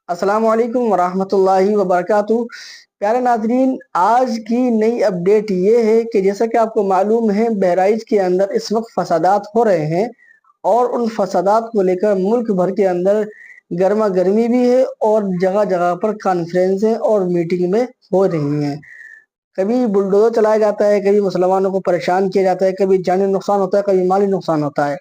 अस्सलाम वालेकुम वरहमतुल्लाहि वबरकातुहू। प्यारे नाज़रीन, आज की नई अपडेट ये है कि जैसा कि आपको मालूम है बहराइच के अंदर इस वक्त फसादात हो रहे हैं और उन फसादात को लेकर मुल्क भर के अंदर गर्मा गर्मी भी है और जगह-जगह पर कॉन्फ्रेंसें और मीटिंग में हो रही हैं। कभी बुलडोज़र चलाया जाता है, कभी मुसलमानों को परेशान किया जाता है, कभी जानी नुकसान होता है, कभी माली नुकसान होता है।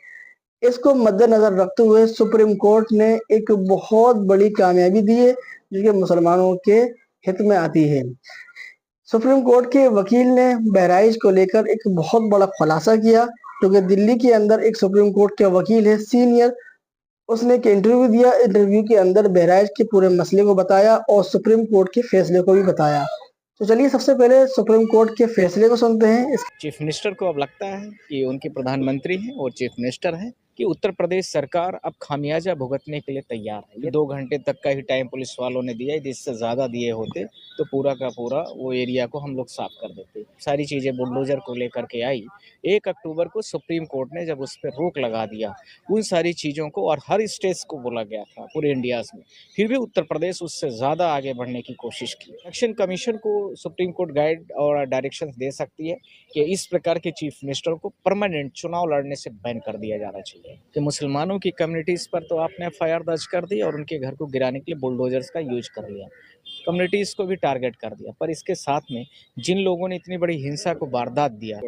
इसको मद्देनजर रखते हुए सुप्रीम कोर्ट ने एक बहुत बड़ी कामयाबी दी है जो कि मुसलमानों के हित में आती है। सुप्रीम कोर्ट के वकील ने बहराइच को लेकर एक बहुत बड़ा खुलासा किया क्योंकि दिल्ली के अंदर एक सुप्रीम कोर्ट के वकील है सीनियर, उसने एक इंटरव्यू दिया। इंटरव्यू के अंदर बहराइच के पूरे मसले को बताया और सुप्रीम कोर्ट के फैसले को भी बताया। तो चलिए सबसे पहले सुप्रीम कोर्ट के फैसले को सुनते हैं। चीफ मिनिस्टर को अब लगता है कि उनके प्रधानमंत्री हैं और चीफ मिनिस्टर हैं कि उत्तर प्रदेश सरकार अब खामियाजा भुगतने के लिए तैयार है। ये 2 घंटे तक का ही टाइम पुलिस वालों ने दिया है, जिससे ज़्यादा दिए होते तो पूरा का पूरा वो एरिया को हम लोग साफ कर देते। सारी चीज़ें बुलडोजर को लेकर के आई। 1 अक्टूबर को सुप्रीम कोर्ट ने जब उस पर रोक लगा दिया उन सारी चीज़ों को, और हर स्टेट्स को बोला गया था पूरे इंडियाज़ में, फिर भी उत्तर प्रदेश उससे ज़्यादा आगे बढ़ने की कोशिश की। इलेक्शन कमीशन को सुप्रीम कोर्ट गाइड और डायरेक्शन दे सकती है कि इस प्रकार के चीफ मिनिस्टर को परमानेंट चुनाव लड़ने से बैन कर दिया जाना चाहिए। कि मुसलमानों की कम्युनिटीज़ पर तो आपने एफआईआर दर्ज कर दी और उनके घर को गिराने के लिए बुलडोजर्स का यूज कर लिया, कम्युनिटीज़ को भी टारगेट कर दिया। पर इसके साथ में जिन लोगों ने इतनी बड़ी हिंसा को वारदात दिया,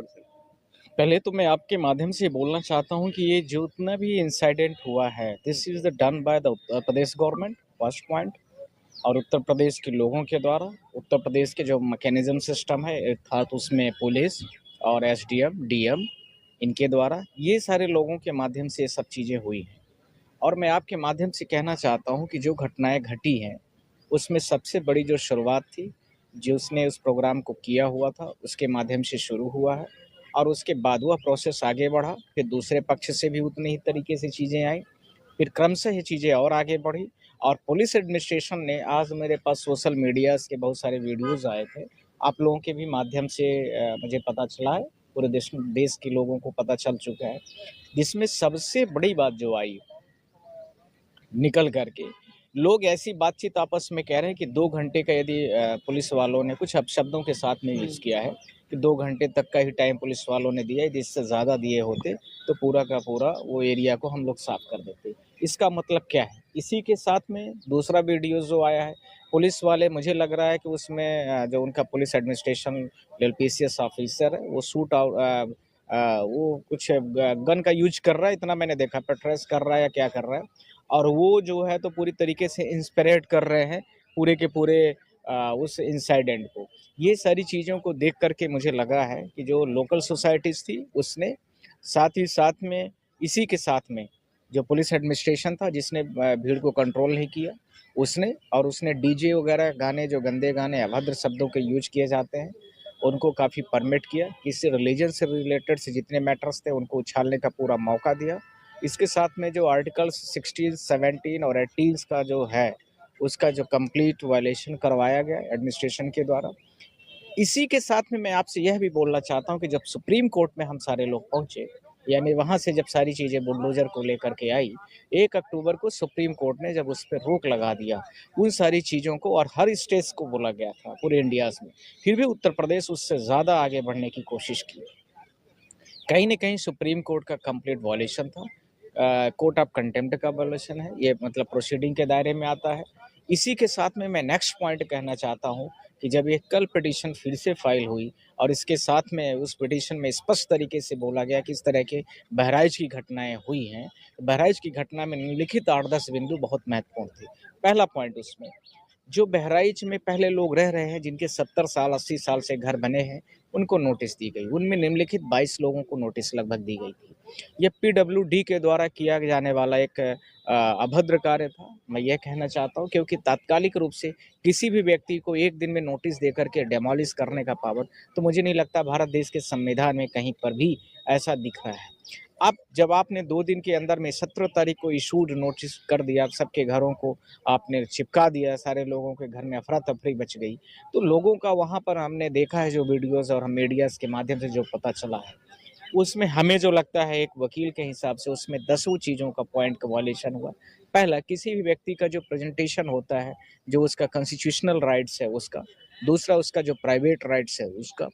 पहले तो मैं आपके माध्यम से बोलना चाहता हूं कि ये जितना भी इंसिडेंट हुआ है, this is the done by the Uttar Pradesh government, first point. और उत्तर प्रदेश के लोगों के द्वारा, उत्तर प्रदेश के जो मैकेनिज्म सिस्टम है अर्थात उसमें पुलिस और एसडीएम डीएम, इनके द्वारा ये सारे लोगों के माध्यम से ये सब चीज़ें हुई हैं। और मैं आपके माध्यम से कहना चाहता हूं कि जो घटनाएं घटी हैं उसमें सबसे बड़ी जो शुरुआत थी, जो उसने उस प्रोग्राम को किया हुआ था उसके माध्यम से शुरू हुआ है, और उसके बाद वह प्रोसेस आगे बढ़ा, फिर दूसरे पक्ष से भी उतनी ही तरीके से चीज़ें आई, फिर क्रमशः ये चीज़ें और आगे बढ़ी। और पुलिस एडमिनिस्ट्रेशन ने, आज मेरे पास सोशल मीडियाज़ के बहुत सारे वीडियोज़ आए थे, आप लोगों के भी माध्यम से मुझे पता चला है, पूरे देश के लोगों को पता चल चुका है, जिसमें सबसे बड़ी बात जो आई निकल करके, लोग ऐसी बातचीत आपस में कह रहे हैं कि 2 घंटे का यदि पुलिस वालों ने कुछ अपशब्दों के साथ में यूज़ किया है कि 2 घंटे तक का ही टाइम पुलिस वालों ने दिया है, जिससे ज़्यादा दिए होते तो पूरा का पूरा वो एरिया को हम लोग साफ कर देते। इसका मतलब क्या है? इसी के साथ में दूसरा वीडियो जो आया है, पुलिस वाले, मुझे लग रहा है कि उसमें जो उनका पुलिस एडमिनिस्ट्रेशन एलपीसीएस ऑफिसर है, वो शूट आउट वो कुछ गन का यूज कर रहा है, इतना मैंने देखा, पेट्रेस कर रहा है या क्या कर रहा है, और वो जो है तो पूरी तरीके से इंस्पिरेट कर रहे हैं पूरे के पूरे उस इंसिडेंट को। ये सारी चीज़ों को देख करके मुझे लगा है कि जो लोकल सोसाइटीज़ थी उसने, साथ ही साथ में इसी के साथ में जो पुलिस एडमिनिस्ट्रेशन था जिसने भीड़ को कंट्रोल नहीं किया उसने, और उसने डीजे वगैरह गाने, जो गंदे गाने अभद्र शब्दों के यूज किए जाते हैं, उनको काफ़ी परमिट किया। किसी रिलीजन से रिलेटेड से जितने मैटर्स थे उनको उछालने का पूरा मौका दिया। इसके साथ में जो आर्टिकल्स 16, 17 और 18 का जो है उसका जो कंप्लीट वायलेशन करवाया गया एडमिनिस्ट्रेशन के द्वारा। इसी के साथ में मैं आपसे यह भी बोलना चाहता हूं कि जब सुप्रीम कोर्ट में हम सारे लोग पहुंचे, यानी वहां से जब सारी चीज़ें बुलडोजर को लेकर के आई, 1 अक्टूबर को सुप्रीम कोर्ट ने जब उस पर रोक लगा दिया उन सारी चीज़ों को, और हर स्टेट्स को बोला गया था पूरे इंडियाज़ में, फिर भी उत्तर प्रदेश उससे ज़्यादा आगे बढ़ने की कोशिश की। कहीं न कहीं सुप्रीम कोर्ट का कंप्लीट वॉयलेशन था। कोर्ट ऑफ कंटेम्प्ट का वॉयलेशन है, ये मतलब प्रोसीडिंग के दायरे में आता है। इसी के साथ में मैं नेक्स्ट पॉइंट कहना चाहता हूँ कि जब ये कल पिटीशन फिर से फाइल हुई और इसके साथ में उस पिटीशन में स्पष्ट तरीके से बोला गया कि इस तरह के बहराइच की घटनाएँ हुई हैं। बहराइच की घटना में निम्नलिखित 8-10 बिंदु बहुत महत्वपूर्ण थे। पहला पॉइंट उसमें, जो बहराइच में पहले लोग रह रहे हैं जिनके 70 साल 80 साल से घर बने हैं, उनको नोटिस दी गई। उनमें निम्नलिखित 22 लोगों को नोटिस लगभग दी गई थी। ये पीडब्ल्यूडी के द्वारा किया जाने वाला एक अभद्र कार्य था। मैं यह कहना चाहता हूँ क्योंकि तात्कालिक रूप से किसी भी व्यक्ति को 1 दिन में नोटिस देकर के डेमोलिश करने का पावर, तो मुझे नहीं लगता भारत देश के संविधान में कहीं पर भी ऐसा दिख रहा है। अब जब आपने 2 दिन के अंदर में 17 तारीख को इशूड नोटिस कर दिया, सबके घरों को आपने चिपका दिया, सारे लोगों के घर में अफरा-तफरी मच गई, तो लोगों का वहाँ पर हमने देखा है जो वीडियोज़ और हम मीडियाज़ के माध्यम से जो पता चला है, उसमें हमें जो लगता है एक वकील के हिसाब से उसमें 10 चीज़ों का पॉइंट का वायलेशन हुआ। पहला, किसी भी व्यक्ति का जो प्रेजेंटेशन होता है, जो उसका कॉन्स्टिट्यूशनल राइट्स है उसका, दूसरा उसका जो प्राइवेट राइट्स है उसका,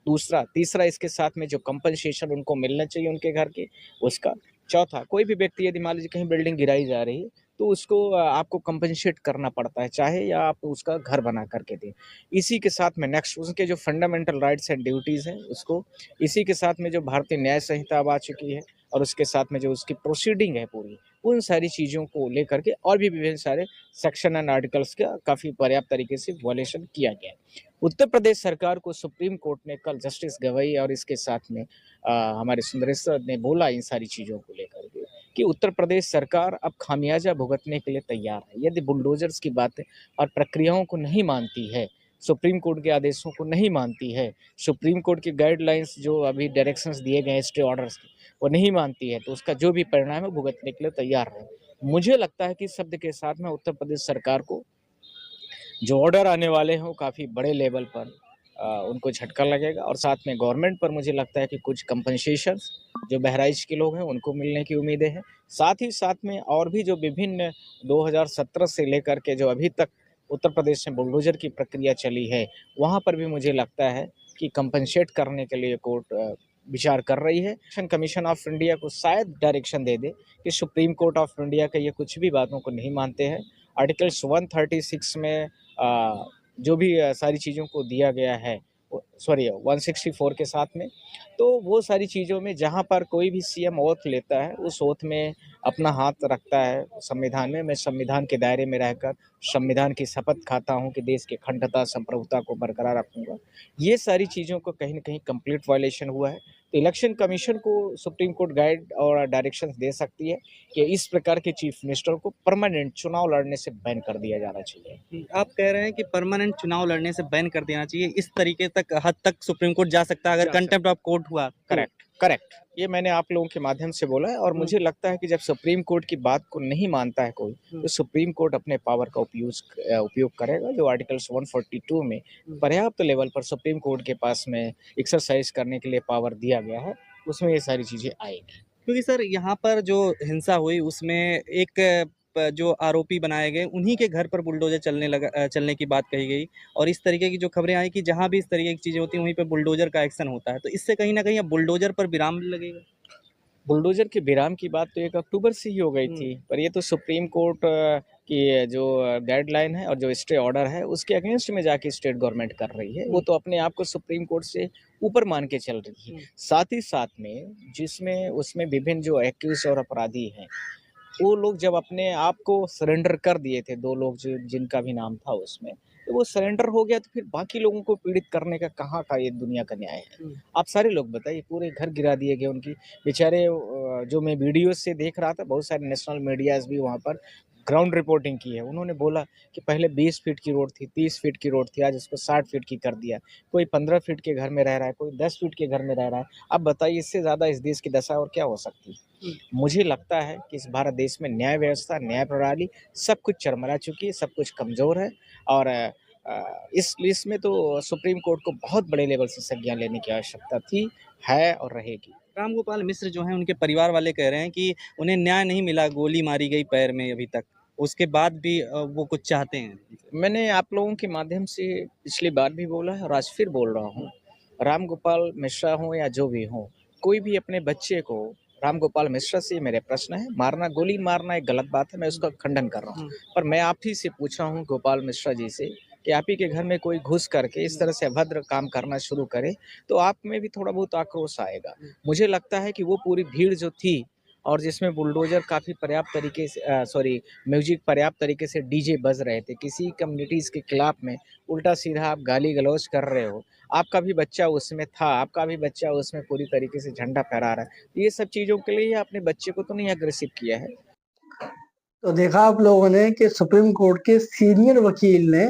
दूसरा, तीसरा इसके साथ में जो कंपनसेशन उनको मिलना चाहिए उनके घर के उसका, चौथा, कोई भी व्यक्ति यदि मान लीजिए कहीं बिल्डिंग गिराई जा रही है तो उसको आपको कंपनसेट करना पड़ता है, चाहे या आप उसका घर बना करके दें। इसी के साथ में नेक्स्ट उसके जो फंडामेंटल राइट्स एंड ड्यूटीज़ हैं उसको, इसी के साथ में जो भारतीय न्याय संहिता अब आ चुकी है और उसके साथ में जो उसकी प्रोसीडिंग है पूरी, उन सारी चीज़ों को लेकर के और भी विभिन्न सारे सेक्शन एंड आर्टिकल्स का काफ़ी पर्याप्त तरीके से वायलेशन किया गया है। उत्तर प्रदेश सरकार को सुप्रीम कोर्ट ने कल जस्टिस गवई और इसके साथ में हमारे सुंदरेश्वर ने बोला इन सारी चीज़ों को लेकर के कि उत्तर प्रदेश सरकार अब खामियाजा भुगतने के लिए तैयार है। यदि बुलडोजर्स की बातें और प्रक्रियाओं को नहीं मानती है, सुप्रीम कोर्ट के आदेशों को नहीं मानती है, सुप्रीम कोर्ट की गाइडलाइंस जो अभी डायरेक्शंस दिए गए हैं स्टे ऑर्डर्स के, वो नहीं मानती है, तो उसका जो भी परिणाम है भुगतने के लिए तैयार है। मुझे लगता है कि इस शब्द के साथ में उत्तर प्रदेश सरकार को जो ऑर्डर आने वाले हैं वो काफ़ी बड़े लेवल पर उनको झटका लगेगा और साथ में गवर्नमेंट पर मुझे लगता है कि कुछ कंपनसेशंस जो बहराइच के लोग हैं उनको मिलने की उम्मीदें हैं। साथ ही साथ में और भी जो विभिन्न 2017 से लेकर के जो अभी तक उत्तर प्रदेश में बुलडोजर की प्रक्रिया चली है, वहाँ पर भी मुझे लगता है कि कंपनसेट करने के लिए कोर्ट विचार कर रही है। इलेक्शन कमीशन ऑफ इंडिया को शायद डायरेक्शन दे दे कि सुप्रीम कोर्ट ऑफ इंडिया का ये कुछ भी बातों को नहीं मानते हैं। आर्टिकल्स 136 में जो भी सारी चीज़ों को दिया गया है, सॉरी 164 के साथ में, तो वो सारी चीज़ों में जहाँ पर कोई भी सीएम ओथ लेता है उस ओथ में अपना हाथ रखता है संविधान में, मैं संविधान के दायरे में रहकर संविधान की शपथ खाता हूँ कि देश की अखंडता संप्रभुता को बरकरार रखूंगा, ये सारी चीज़ों को कहीं ना कहीं कंप्लीट वायलेशन हुआ है। तो इलेक्शन कमीशन को सुप्रीम कोर्ट गाइड और डायरेक्शंस दे सकती है कि इस प्रकार के चीफ मिनिस्टर को परमानेंट चुनाव लड़ने से बैन कर दिया जाना चाहिए। आप कह रहे हैं कि परमानेंट चुनाव लड़ने से बैन कर देना चाहिए, इस तरीके तक हद तक सुप्रीम कोर्ट जा सकता है अगर कंटेम्प्ट ऑफ कोर्ट हुआ? करेक्ट, करेक्ट, ये मैंने आप लोगों के माध्यम से बोला है और मुझे लगता है कि जब सुप्रीम कोर्ट की बात को नहीं मानता है कोई, तो सुप्रीम कोर्ट अपने पावर का उपयोग करेगा, जो आर्टिकल्स 142 में पर्याप्त लेवल पर सुप्रीम कोर्ट के पास में एक्सरसाइज करने के लिए पावर दिया गया है, उसमें ये सारी चीज़ें आएगी। क्योंकि सर यहाँ पर जो हिंसा हुई उसमें एक जो आरोपी बनाए गए उन्हीं के घर पर बुलडोजर चलने की बात कही गई और इस तरीके की जो खबरें आई कि जहाँ भी इस तरीके की चीज़ें होती हैं वहीं पे बुलडोजर का एक्शन होता है, तो इससे कहीं ना कहीं अब बुलडोजर पर विराम लगेगा। बुलडोजर के विराम की बात तो 1 अक्टूबर से ही हो गई थी, पर ये तो सुप्रीम कोर्ट की जो गाइडलाइन है और जो स्टे ऑर्डर है उसके अगेंस्ट में जाके स्टेट गवर्नमेंट कर रही है, वो तो अपने आप को सुप्रीम कोर्ट से ऊपर मान के चल रही है। साथ ही साथ में जिसमें उसमें विभिन्न जो एक्यूज और अपराधी हैं, वो लोग जब अपने आप को सरेंडर कर दिए थे, 2 लोग जो जिनका भी नाम था उसमें, तो वो सरेंडर हो गया तो फिर बाकी लोगों को पीड़ित करने का कहाँ का ये दुनिया का न्याय है? आप सारे लोग बताइए, पूरे घर गिरा दिए गए उनकी, बेचारे जो मैं वीडियो से देख रहा था, बहुत सारे नेशनल मीडियाज़ भी वहाँ पर ग्राउंड रिपोर्टिंग की है। उन्होंने बोला कि पहले 20 फीट की रोड थी, 30 फीट की रोड थी, आज उसको 60 फीट की कर दिया। कोई 15 फीट के घर में रह रहा है, कोई 10 फीट के घर में रह रहा है। अब बताइए इससे ज़्यादा इस देश की दशा और क्या हो सकती है? मुझे लगता है कि इस भारत देश में न्याय व्यवस्था, न्याय प्रणाली सब कुछ चरमरा चुकी है, सब कुछ कमज़ोर है और इसमें तो सुप्रीम कोर्ट को बहुत बड़े लेवल से संज्ञान लेने की आवश्यकता थी, है और रहेगी। रामगोपाल मिश्र जो हैं उनके परिवार वाले कह रहे हैं कि उन्हें न्याय नहीं मिला, गोली मारी गई पैर में अभी तक, उसके बाद भी वो कुछ चाहते हैं। मैंने आप लोगों के माध्यम से पिछली बार भी बोला है और आज फिर बोल रहा हूँ, रामगोपाल मिश्रा हों या जो भी हों, कोई भी अपने बच्चे को, रामगोपाल मिश्रा से मेरे प्रश्न है, मारना, गोली मारना एक गलत बात है, मैं उसका खंडन कर रहा हूँ। पर मैं आप ही से पूछ रहा हूँ गोपाल मिश्रा जी से कि आप ही के घर में कोई घुस करके इस तरह से अभद्र काम करना शुरू करे, तो आप में भी थोड़ा बहुत आक्रोश आएगा। मुझे लगता है कि वो पूरी भीड़ जो थी और जिसमें बुलडोजर काफ़ी पर्याप्त तरीके से म्यूजिक पर्याप्त तरीके से डीजे बज रहे थे, किसी कम्युनिटीज़ के खिलाफ में उल्टा सीधा आप गाली गलौज कर रहे हो, आपका भी बच्चा उसमें था, आपका भी बच्चा उसमें पूरी तरीके से झंडा फहरा रहा है, ये सब चीज़ों के लिए अपने बच्चे को तो नहीं अग्रेसिव किया है। तो देखा आप लोगों ने कि सुप्रीम कोर्ट के सीनियर वकील ने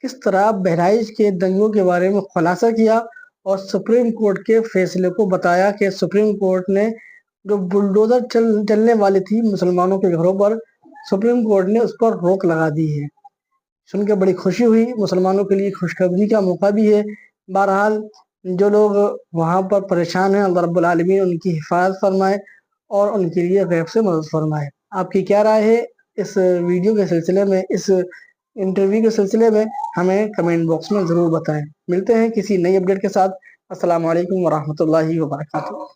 किस तरह बहराइच के दंगों के बारे में खुलासा किया और सुप्रीम कोर्ट के फैसले को बताया कि सुप्रीम कोर्ट ने जो बुलडोजर चलने वाली थी मुसलमानों के घरों पर, सुप्रीम कोर्ट ने उस पर रोक लगा दी है। सुन के बड़ी खुशी हुई, मुसलमानों के लिए खुशखबरी का मौका भी है। बहरहाल जो लोग वहाँ पर परेशान हैं, अल्लाह रब्बुल आलमीन उनकी हिफाजत फरमाए और उनके लिए गैब से मदद फरमाए। आपकी क्या राय है? इस वीडियो के सिलसिले में, इस इंटरव्यू के सिलसिले में हमें कमेंट बॉक्स में ज़रूर बताएं। मिलते हैं किसी नई अपडेट के साथ। अस्सलाम वालेकुम वरहमतुल्लाहि वबरकातुहू।